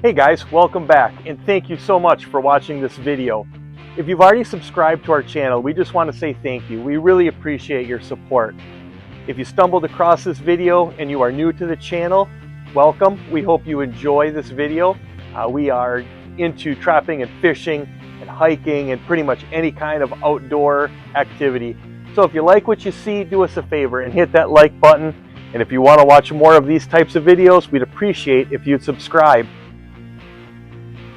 Hey guys, welcome back and thank you so much for watching this video. If you've already subscribed to our channel, we just want to say thank you. We really appreciate your support. If you stumbled across this video and you are new to the channel, welcome. We hope you enjoy this video. We are into trapping and fishing and hiking and pretty much any kind of outdoor activity. So if you like what you see, do us a favor and hit that like button. And if you want to watch more of these types of videos, we'd appreciate if you'd subscribe.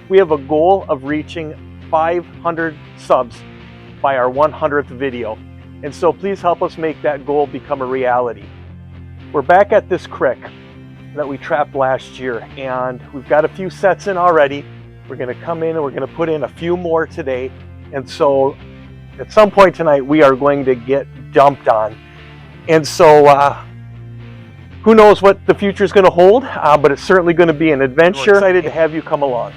We have a goal of reaching 500 subs by our 100th video. And so please help us make that goal become a reality. We're back at this creek that we trapped last year, and we've got a few sets in already. We're going to come in and we're going to put in a few more today. And so at some point tonight, we are going to get dumped on. And so who knows what the future is going to hold, but it's certainly going to be an adventure. We're excited to have you come along.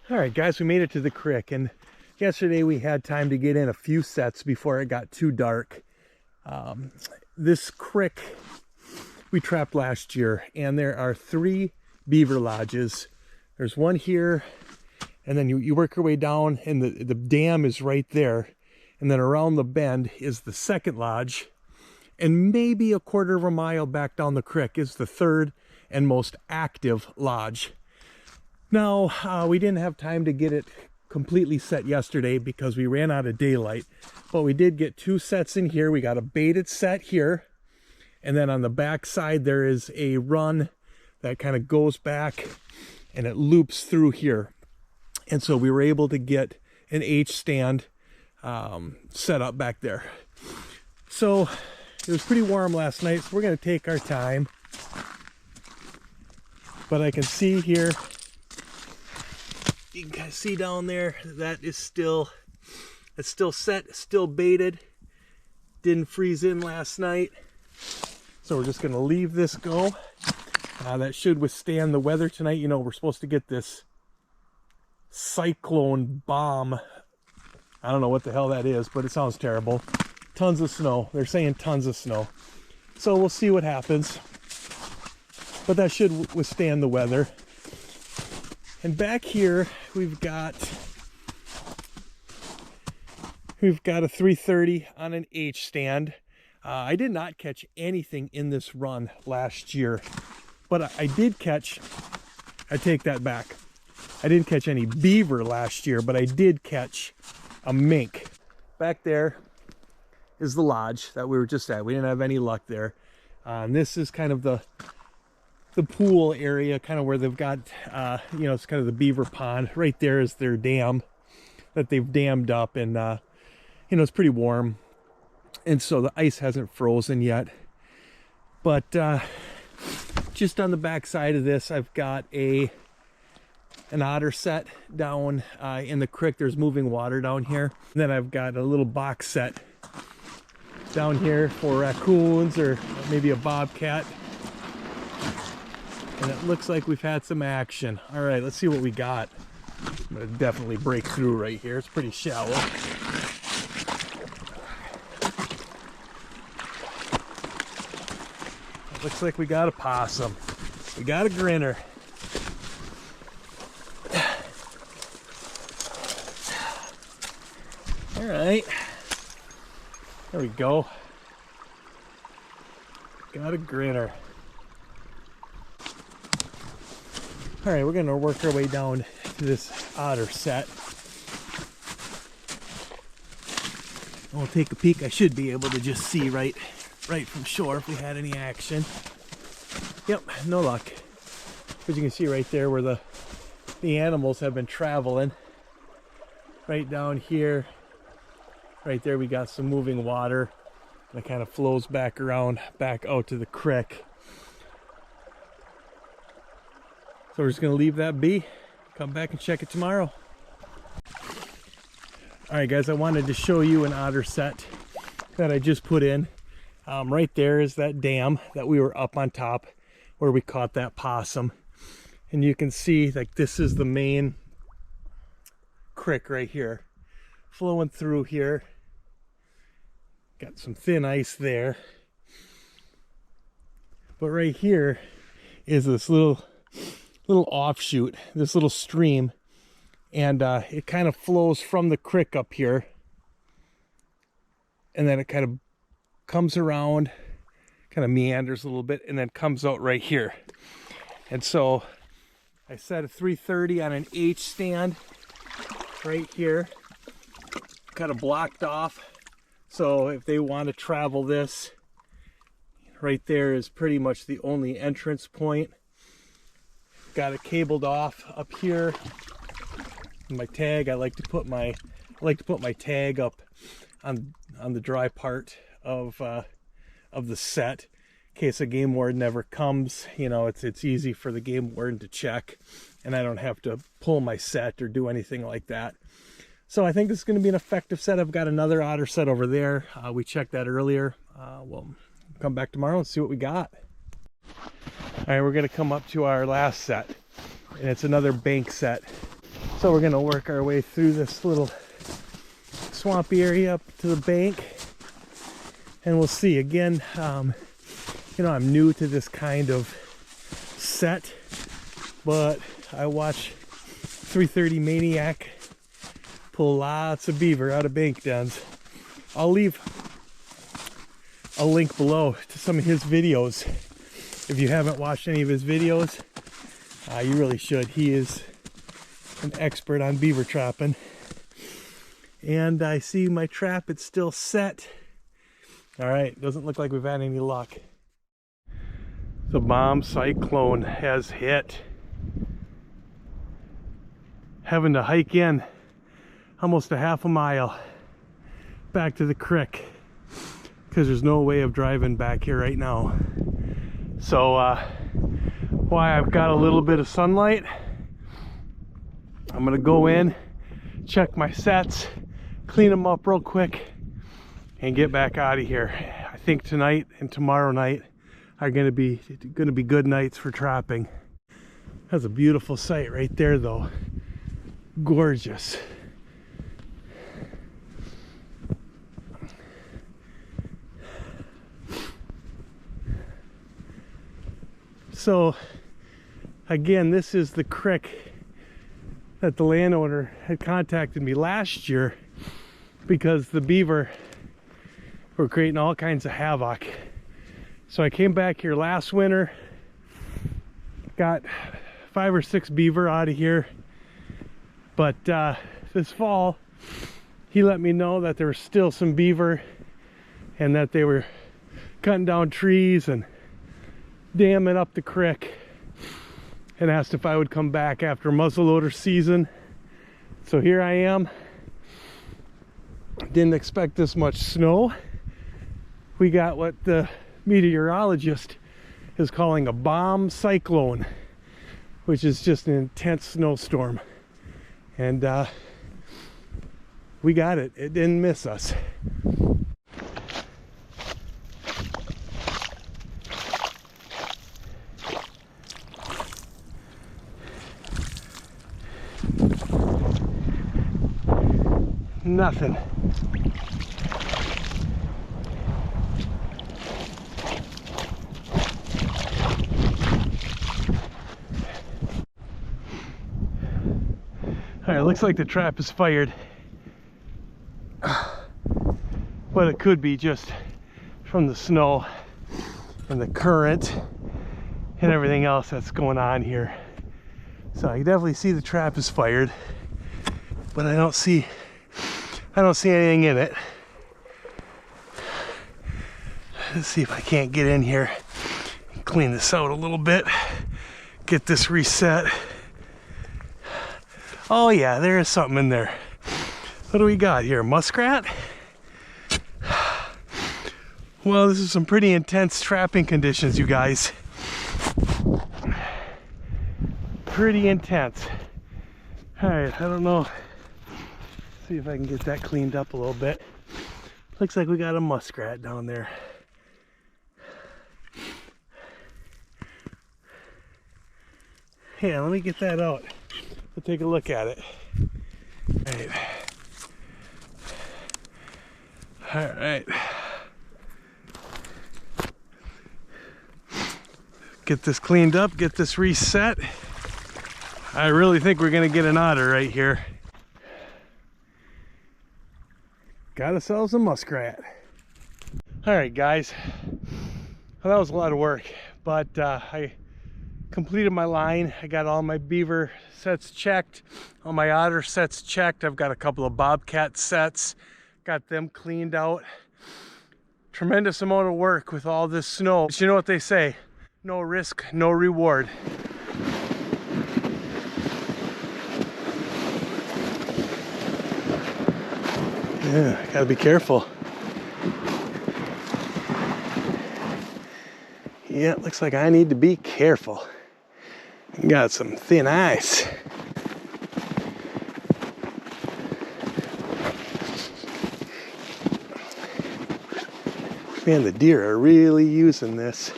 All right, guys, we made it to the creek, and yesterday we had time to get in a few sets before it got too dark. This creek we trapped last year, and there are 3 beaver lodges. There's one here, and then you work your way down, and the dam is right there. And then around the bend is the second lodge, and maybe a quarter of a mile back down the creek is the 3rd and most active lodge. Now, we didn't have time to get it completely set yesterday because we ran out of daylight, but we did get 2 sets in here. We got a baited set here, and then on the back side there is a run that kind of goes back and it loops through here. And so we were able to get an H stand set up back there. So it was pretty warm last night, so we're going to take our time. But I can see here, you can kind of see down there, that is still, it's still set, still baited. Didn't freeze in last night. So we're just going to leave this go. That should withstand the weather tonight. You know, we're supposed to get this cyclone bomb. I don't know what the hell that is, but it sounds terrible. Tons of snow. They're saying tons of snow. So we'll see what happens. But that should withstand the weather. And back here we've got a 330 on an H stand. I did not catch anything in this run last year, but I did catch, I take that back, I didn't catch any beaver last year, but I did catch a mink. Back there is the lodge that we were just at. We didn't have any luck there. And this is kind of the pool area, kind of where they've got, you know, it's kind of the beaver pond. Right there is their dam that they've dammed up, and, you know, it's pretty warm. And so the ice hasn't frozen yet. But just on the back side of this, I've got an otter set down in the creek. There's moving water down here. And then I've got a little box set down here for raccoons or maybe a bobcat. And it looks like we've had some action. All right, let's see what we got. I'm gonna definitely break through right here. It's pretty shallow. It looks like we got a possum. We got a grinner. All right, there we go. Got a grinner. All right, we're going to work our way down to this otter set. We'll take a peek. I should be able to just see right from shore if we had any action. Yep, no luck. As you can see right there where the animals have been traveling. Right down here, right there we got some moving water that kind of flows back around, back out to the creek. So we're just gonna leave that be, come back and check it tomorrow. All right guys, I wanted to show you an otter set that I just put in. Right there is that dam that we were up on top where we caught that possum. And you can see like this is the main creek right here, flowing through here. Got some thin ice there. But right here is this little offshoot, this little stream. And it kind of flows from the creek up here. And then it kind of comes around, kind of meanders a little bit, and then comes out right here. And so I set a 330 on an H stand right here, kind of blocked off. So if they want to travel this, right there is pretty much the only entrance point. Got it cabled off up here. My tag, I like to put my tag up on the dry part of the set in case a game warden never comes. You know, it's easy for the game warden to check, and I don't have to pull my set or do anything like that. So I think this is going to be an effective set. I've got another otter set over there. We checked that earlier. We'll come back tomorrow and see what we got. All right, we're going to come up to our last set, and it's another bank set. So we're going to work our way through this little swampy area up to the bank, and we'll see. Again, you know, I'm new to this kind of set, but I watch 330 Maniac pull lots of beaver out of bank dens. I'll leave a link below to some of his videos. If you haven't watched any of his videos, you really should. He is an expert on beaver trapping. And I see my trap, it's still set. All right, doesn't look like we've had any luck. The bomb cyclone has hit. Having to hike in almost a half a mile back to the creek because there's no way of driving back here right now. So why I've got a little bit of sunlight, I'm gonna go in, check my sets, clean them up real quick, and get back out of here. I think tonight and tomorrow night are gonna be good nights for trapping. That's a beautiful sight right there though. Gorgeous. So again, this is the creek that the landowner had contacted me last year because the beaver were creating all kinds of havoc. So I came back here last winter, got 5 or 6 beaver out of here, but this fall he let me know that there was still some beaver and that they were cutting down trees and damming up the creek, and asked if I would come back after muzzleloader season. So here I am. Didn't expect this much snow. We got what the meteorologist is calling a bomb cyclone, which is just an intense snowstorm. And we got it. It didn't miss us. Nothing. All right, looks like the trap is fired, but it could be just from the snow and the current and everything else that's going on here. So I can definitely see the trap is fired, but I don't see anything in it. Let's see if I can't get in here and clean this out a little bit. Get this reset. Oh yeah, there is something in there. What do we got here? Muskrat? Well, this is some pretty intense trapping conditions, you guys. Pretty intense. All right, I don't know. See if I can get that cleaned up a little bit. Looks like we got a muskrat down there. Yeah, let me get that out. We'll take a look at it. All right. Get this cleaned up, get this reset. I really think we're gonna get an otter right here. Got ourselves a muskrat. All right, guys. Well, that was a lot of work, but I completed my line. I got all my beaver sets checked, all my otter sets checked. I've got a couple of bobcat sets, got them cleaned out. Tremendous amount of work with all this snow. But you know what they say, no risk, no reward. Yeah, gotta be careful. Yeah, it looks like I need to be careful. Got some thin ice. Man, the deer are really using this.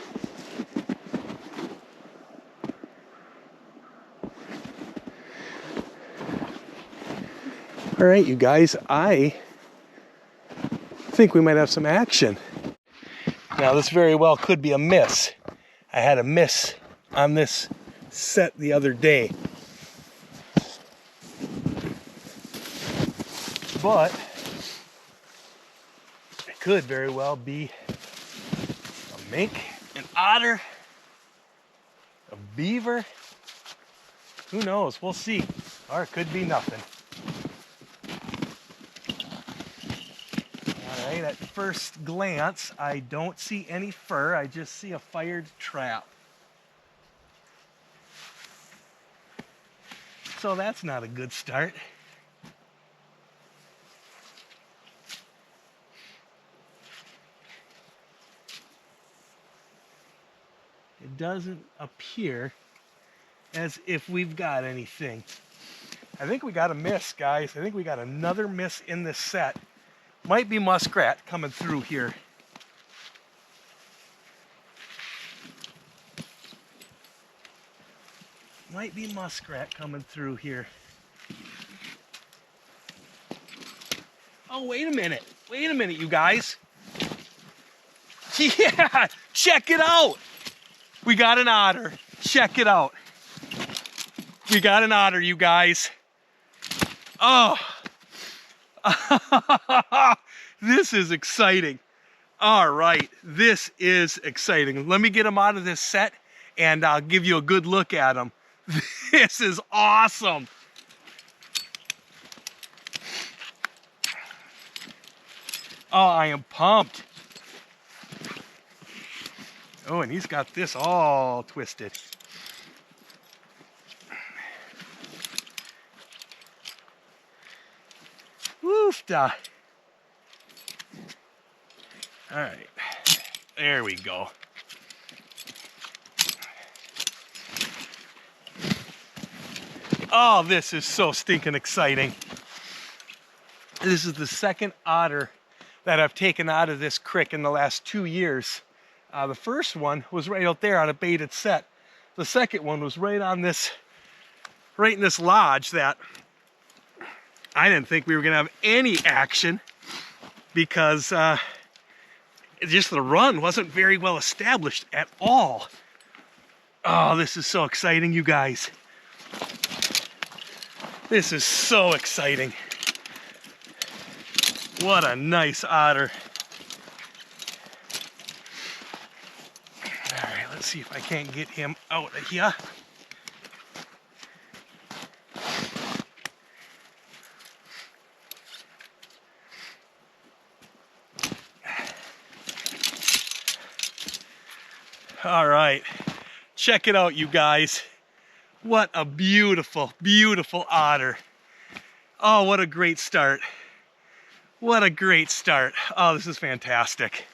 All right, you guys, I think we might have some action. Now, this very well could be a miss. I had a miss on this set the other day. But it could very well be a mink, an otter, a beaver. Who knows? We'll see. Or it could be nothing. All right, at first glance, I don't see any fur. I just see a fired trap. So that's not a good start. It doesn't appear as if we've got anything. I think we got a miss, guys. I think we got another miss in this set. Might be muskrat coming through here. Might be muskrat coming through here. Oh, wait a minute. Wait a minute, you guys. Yeah, check it out. We got an otter. Check it out. We got an otter, you guys. Oh. This is exciting. All right, this is exciting. Let me get him out of this set and I'll give you a good look at him. This is awesome. Oh, I am pumped. Oh, and he's got this all twisted. Woofda. All right, there we go. Oh, this is so stinking exciting. This is the second otter that I've taken out of this creek in the last 2 years. The first one was right out there on a baited set. The second one was right in this lodge that I didn't think we were gonna have any action because just the run wasn't very well established at all. Oh, this is so exciting, you guys. This is so exciting. What a nice otter. All right, let's see if I can't get him out of here. All right, check it out, you guys. What a beautiful, beautiful otter. Oh, what a great start. What a great start. Oh, this is fantastic.